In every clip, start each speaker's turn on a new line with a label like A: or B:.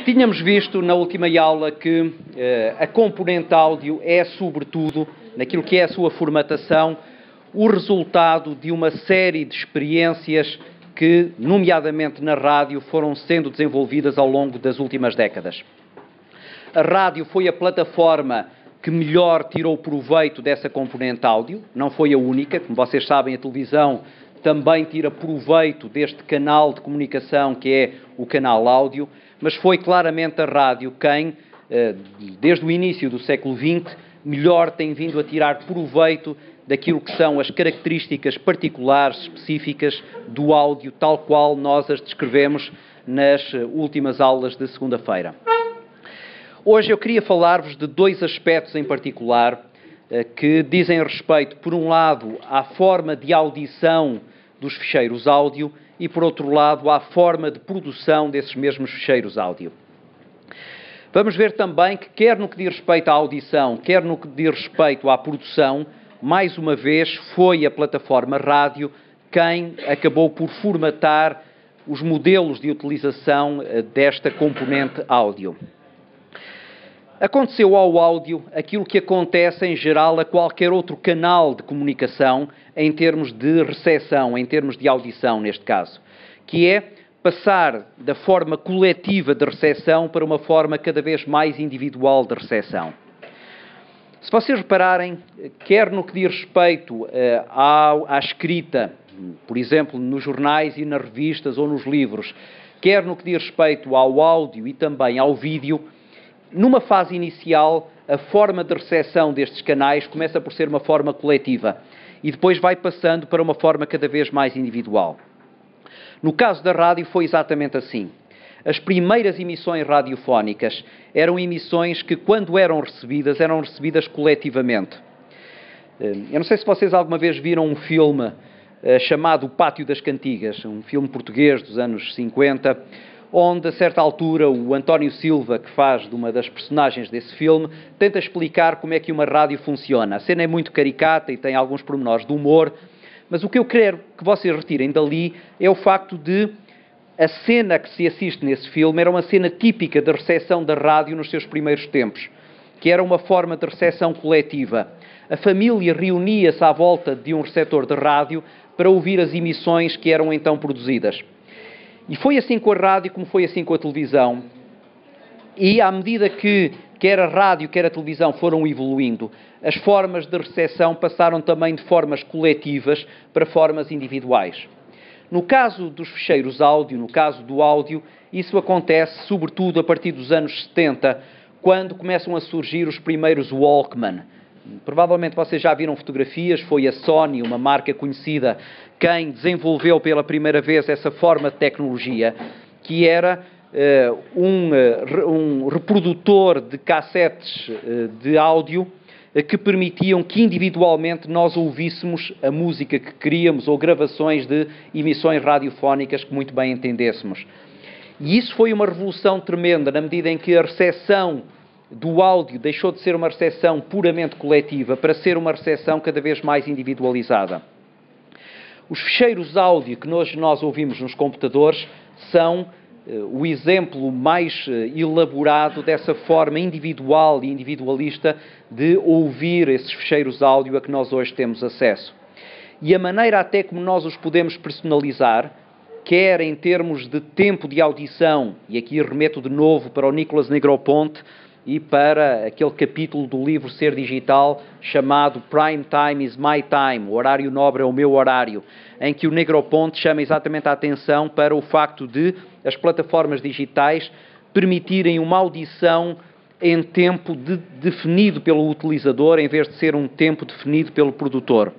A: Tínhamos visto na última aula que a componente áudio é, sobretudo, naquilo que é a sua formatação, o resultado de uma série de experiências que, nomeadamente na rádio, foram sendo desenvolvidas ao longo das últimas décadas. A rádio foi a plataforma que melhor tirou proveito dessa componente áudio, não foi a única, como vocês sabem, a televisão também tira proveito deste canal de comunicação que é o canal áudio, mas foi claramente a rádio quem, desde o início do século XX, melhor tem vindo a tirar proveito daquilo que são as características particulares, específicas do áudio, tal qual nós as descrevemos nas últimas aulas de segunda-feira. Hoje eu queria falar-vos de dois aspectos em particular que dizem respeito, por um lado, à forma de audição dos ficheiros áudio e, por outro lado, à forma de produção desses mesmos ficheiros áudio. Vamos ver também que, quer no que diz respeito à audição, quer no que diz respeito à produção, mais uma vez foi a plataforma rádio quem acabou por formatar os modelos de utilização desta componente áudio. Aconteceu ao áudio aquilo que acontece em geral a qualquer outro canal de comunicação em termos de recepção, em termos de audição neste caso, que é passar da forma coletiva de recepção para uma forma cada vez mais individual de recepção. Se vocês repararem, quer no que diz respeito à escrita, por exemplo, nos jornais e nas revistas ou nos livros, quer no que diz respeito ao áudio e também ao vídeo, numa fase inicial, a forma de recepção destes canais começa por ser uma forma coletiva e depois vai passando para uma forma cada vez mais individual. No caso da rádio foi exatamente assim. As primeiras emissões radiofónicas eram emissões que, quando eram recebidas coletivamente. Eu não sei se vocês alguma vez viram um filme chamado O Pátio das Cantigas, um filme português dos anos 50, onde, a certa altura, o António Silva, que faz de uma das personagens desse filme, tenta explicar como é que uma rádio funciona. A cena é muito caricata e tem alguns pormenores de humor, mas o que eu quero que vocês retirem dali é o facto de a cena que se assiste nesse filme era uma cena típica da recepção da rádio nos seus primeiros tempos, que era uma forma de recepção coletiva. A família reunia-se à volta de um receptor de rádio para ouvir as emissões que eram então produzidas. E foi assim com a rádio como foi assim com a televisão. E à medida que quer a rádio, quer a televisão foram evoluindo, as formas de recepção passaram também de formas coletivas para formas individuais. No caso dos ficheiros áudio, no caso do áudio, isso acontece sobretudo a partir dos anos 70, quando começam a surgir os primeiros Walkman. Provavelmente vocês já viram fotografias, foi a Sony, uma marca conhecida, quem desenvolveu pela primeira vez essa forma de tecnologia, que era um reprodutor de cassetes de áudio que permitiam que individualmente nós ouvíssemos a música que queríamos ou gravações de emissões radiofónicas que muito bem entendêssemos. E isso foi uma revolução tremenda, na medida em que a recepção do áudio deixou de ser uma recepção puramente coletiva para ser uma recepção cada vez mais individualizada. Os ficheiros áudio que nós ouvimos nos computadores são o exemplo mais elaborado dessa forma individual e individualista de ouvir esses ficheiros áudio a que nós hoje temos acesso. E a maneira até como nós os podemos personalizar, quer em termos de tempo de audição, e aqui remeto de novo para o Nicolas Negroponte e para aquele capítulo do livro Ser Digital chamado Prime Time is My Time, o horário nobre é o meu horário, em que o Negroponte chama exatamente a atenção para o facto de as plataformas digitais permitirem uma audição em tempo definido pelo utilizador, em vez de ser um tempo definido pelo produtor.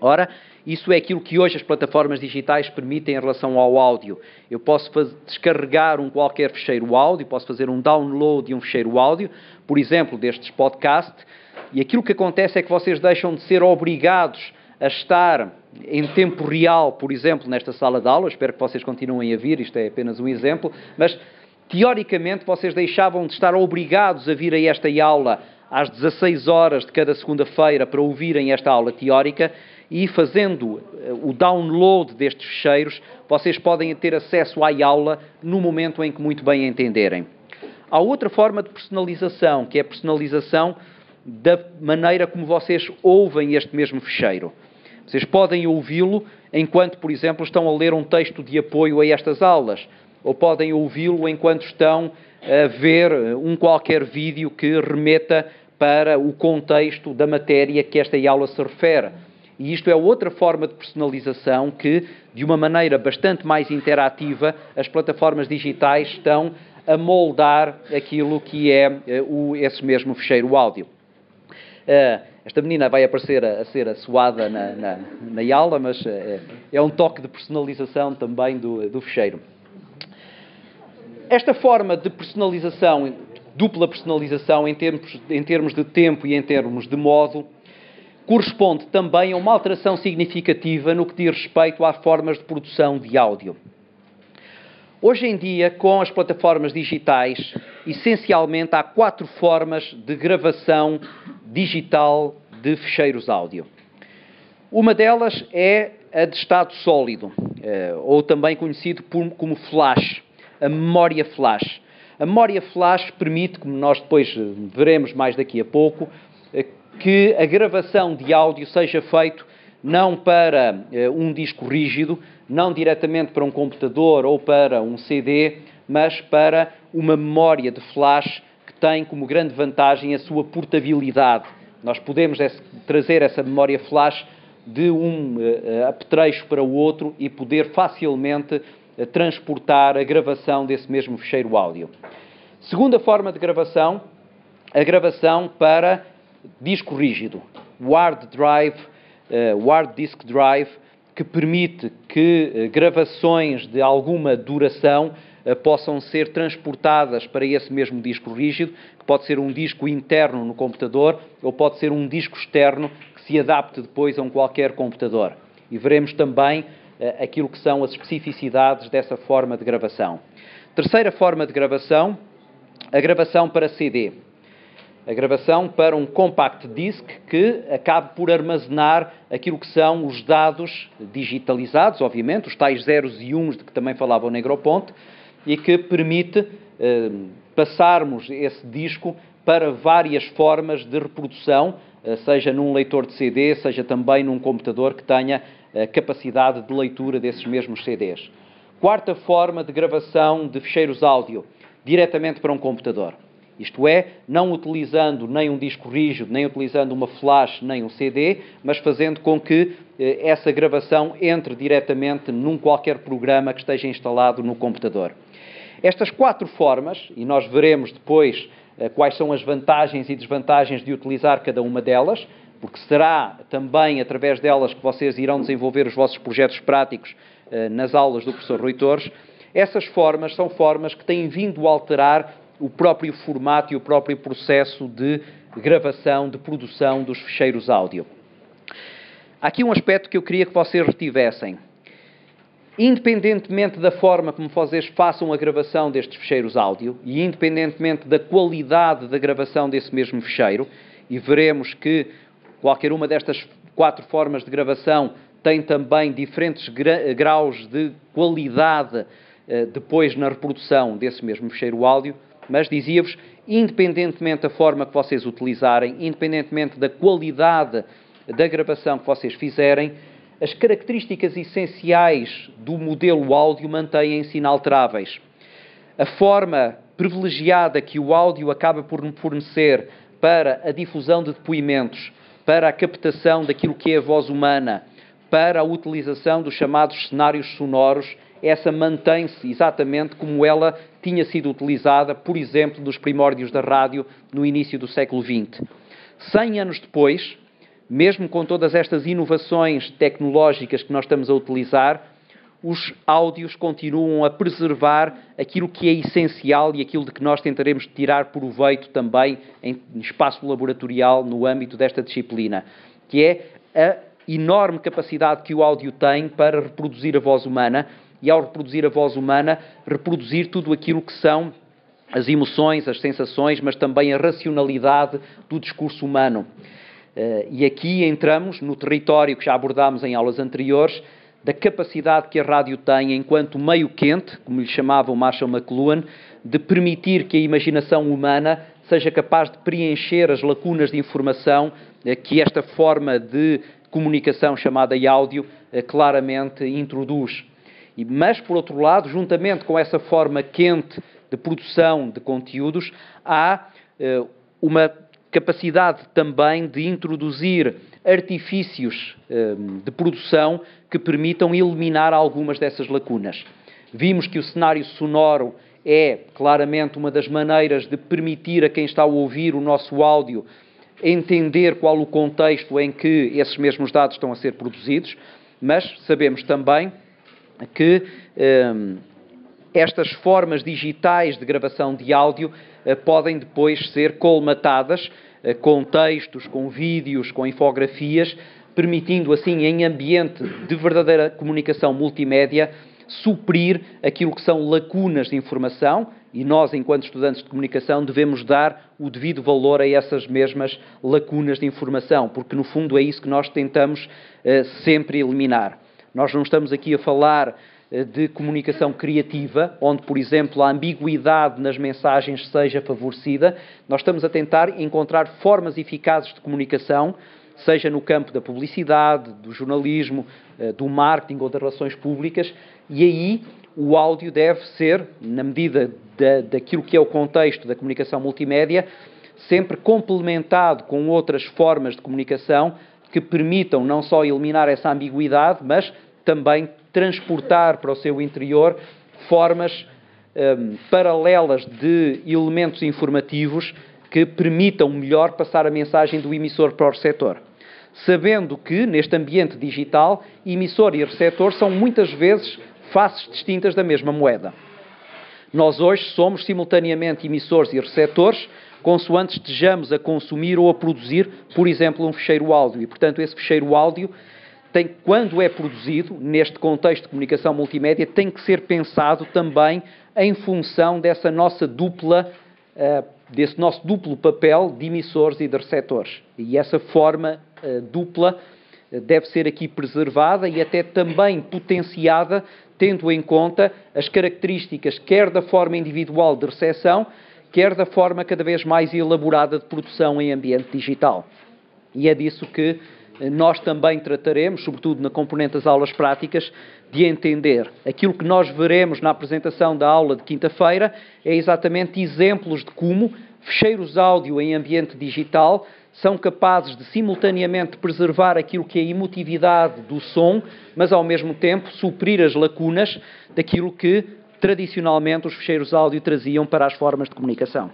A: Ora, isso é aquilo que hoje as plataformas digitais permitem em relação ao áudio. Eu posso descarregar qualquer ficheiro áudio, posso fazer um download de um ficheiro áudio, por exemplo, destes podcasts, e aquilo que acontece é que vocês deixam de ser obrigados a estar em tempo real, por exemplo, nesta sala de aula. Espero que vocês continuem a vir, isto é apenas um exemplo, mas teoricamente vocês deixavam de estar obrigados a vir a esta aula às 16 horas de cada segunda-feira para ouvirem esta aula teórica, e fazendo o download destes ficheiros, vocês podem ter acesso à aula no momento em que muito bem entenderem. Há outra forma de personalização, que é a personalização da maneira como vocês ouvem este mesmo ficheiro. Vocês podem ouvi-lo enquanto, por exemplo, estão a ler um texto de apoio a estas aulas, ou podem ouvi-lo enquanto estão a ver um qualquer vídeo que remeta para o contexto da matéria que esta aula se refere. E isto é outra forma de personalização que, de uma maneira bastante mais interativa, as plataformas digitais estão a moldar aquilo que é esse mesmo ficheiro áudio. Esta menina vai aparecer a ser assoada na aula, mas é um toque de personalização também do ficheiro. Esta forma de personalização, dupla personalização em termos de tempo e em termos de modo, corresponde também a uma alteração significativa no que diz respeito às formas de produção de áudio. Hoje em dia, com as plataformas digitais, essencialmente há 4 formas de gravação digital de ficheiros áudio. Uma delas é a de estado sólido, ou também conhecido como flash, a memória flash. A memória flash permite, como nós depois veremos mais daqui a pouco, que a gravação de áudio seja feita não para um disco rígido, não diretamente para um computador ou para um CD, mas para uma memória de flash que tem como grande vantagem a sua portabilidade. Nós podemos trazer essa memória flash de um apetrecho para o outro e poder facilmente transportar a gravação desse mesmo ficheiro áudio. Segunda forma de gravação, a gravação para disco rígido, o hard disk drive, que permite que gravações de alguma duração possam ser transportadas para esse mesmo disco rígido, que pode ser um disco interno no computador ou pode ser um disco externo que se adapte depois a um qualquer computador. E veremos também aquilo que são as especificidades dessa forma de gravação. Terceira forma de gravação, a gravação para CD. A gravação para um compact disc que acabe por armazenar aquilo que são os dados digitalizados, obviamente, os tais zeros e uns de que também falava o Negroponte, e que permite passarmos esse disco para várias formas de reprodução, seja num leitor de CD, seja também num computador que tenha capacidade de leitura desses mesmos CDs. Quarta forma de gravação de ficheiros áudio, diretamente para um computador. Isto é, não utilizando nem um disco rígido, nem utilizando uma flash, nem um CD, mas fazendo com que essa gravação entre diretamente num qualquer programa que esteja instalado no computador. Estas 4 formas, e nós veremos depois quais são as vantagens e desvantagens de utilizar cada uma delas, porque será também através delas que vocês irão desenvolver os vossos projetos práticos nas aulas do professor Rui Torres. Essas formas são formas que têm vindo a alterar o próprio formato e o próprio processo de gravação, de produção dos ficheiros áudio. Há aqui um aspecto que eu queria que vocês retivessem. Independentemente da forma como vocês façam a gravação destes ficheiros áudio e independentemente da qualidade da gravação desse mesmo ficheiro, e veremos que qualquer uma destas 4 formas de gravação tem também diferentes graus de qualidade depois na reprodução desse mesmo ficheiro áudio, mas dizia-vos, independentemente da forma que vocês utilizarem, independentemente da qualidade da gravação que vocês fizerem, as características essenciais do modelo áudio mantêm-se inalteráveis. A forma privilegiada que o áudio acaba por fornecer para a difusão de depoimentos, para a captação daquilo que é a voz humana, para a utilização dos chamados cenários sonoros, essa mantém-se exatamente como ela tinha sido utilizada, por exemplo, nos primórdios da rádio no início do século XX. 100 anos depois, mesmo com todas estas inovações tecnológicas que nós estamos a utilizar, os áudios continuam a preservar aquilo que é essencial e aquilo de que nós tentaremos tirar proveito também em espaço laboratorial no âmbito desta disciplina, que é a enorme capacidade que o áudio tem para reproduzir a voz humana e, ao reproduzir a voz humana, reproduzir tudo aquilo que são as emoções, as sensações, mas também a racionalidade do discurso humano. E aqui entramos no território que já abordámos em aulas anteriores, da capacidade que a rádio tem enquanto meio quente, como lhe chamava o Marshall McLuhan, de permitir que a imaginação humana seja capaz de preencher as lacunas de informação que esta forma de comunicação chamada áudio claramente introduz. Mas, por outro lado, juntamente com essa forma quente de produção de conteúdos, há uma capacidade também de introduzir artifícios de produção que permitam eliminar algumas dessas lacunas. Vimos que o cenário sonoro é claramente uma das maneiras de permitir a quem está a ouvir o nosso áudio entender qual o contexto em que esses mesmos dados estão a ser produzidos, mas sabemos também que estas formas digitais de gravação de áudio podem depois ser colmatadas com textos, com vídeos, com infografias, permitindo assim, em ambiente de verdadeira comunicação multimédia, suprir aquilo que são lacunas de informação, e nós, enquanto estudantes de comunicação, devemos dar o devido valor a essas mesmas lacunas de informação, porque no fundo é isso que nós tentamos sempre eliminar. Nós não estamos aqui a falar de comunicação criativa, onde, por exemplo, a ambiguidade nas mensagens seja favorecida. Nós estamos a tentar encontrar formas eficazes de comunicação, seja no campo da publicidade, do jornalismo, do marketing ou das relações públicas, e aí o áudio deve ser, na medida daquilo que é o contexto da comunicação multimédia, sempre complementado com outras formas de comunicação que permitam não só eliminar essa ambiguidade, mas também transportar para o seu interior formas paralelas de elementos informativos que permitam melhor passar a mensagem do emissor para o receptor. Sabendo que, neste ambiente digital, emissor e receptor são muitas vezes faces distintas da mesma moeda. Nós hoje somos simultaneamente emissores e receptores, consoante estejamos a consumir ou a produzir, por exemplo, um ficheiro áudio. E, portanto, esse ficheiro áudio quando é produzido, neste contexto de comunicação multimédia, tem que ser pensado também em função desse nosso duplo papel de emissores e de receptores. E essa forma dupla deve ser aqui preservada e até também potenciada, tendo em conta as características quer da forma individual de recepção, quer da forma cada vez mais elaborada de produção em ambiente digital. E é disso que nós também trataremos, sobretudo na componente das aulas práticas, de entender. Aquilo que nós veremos na apresentação da aula de quinta-feira é exatamente exemplos de como ficheiros áudio em ambiente digital são capazes de simultaneamente preservar aquilo que é a emotividade do som, mas ao mesmo tempo suprir as lacunas daquilo que tradicionalmente os ficheiros áudio traziam para as formas de comunicação.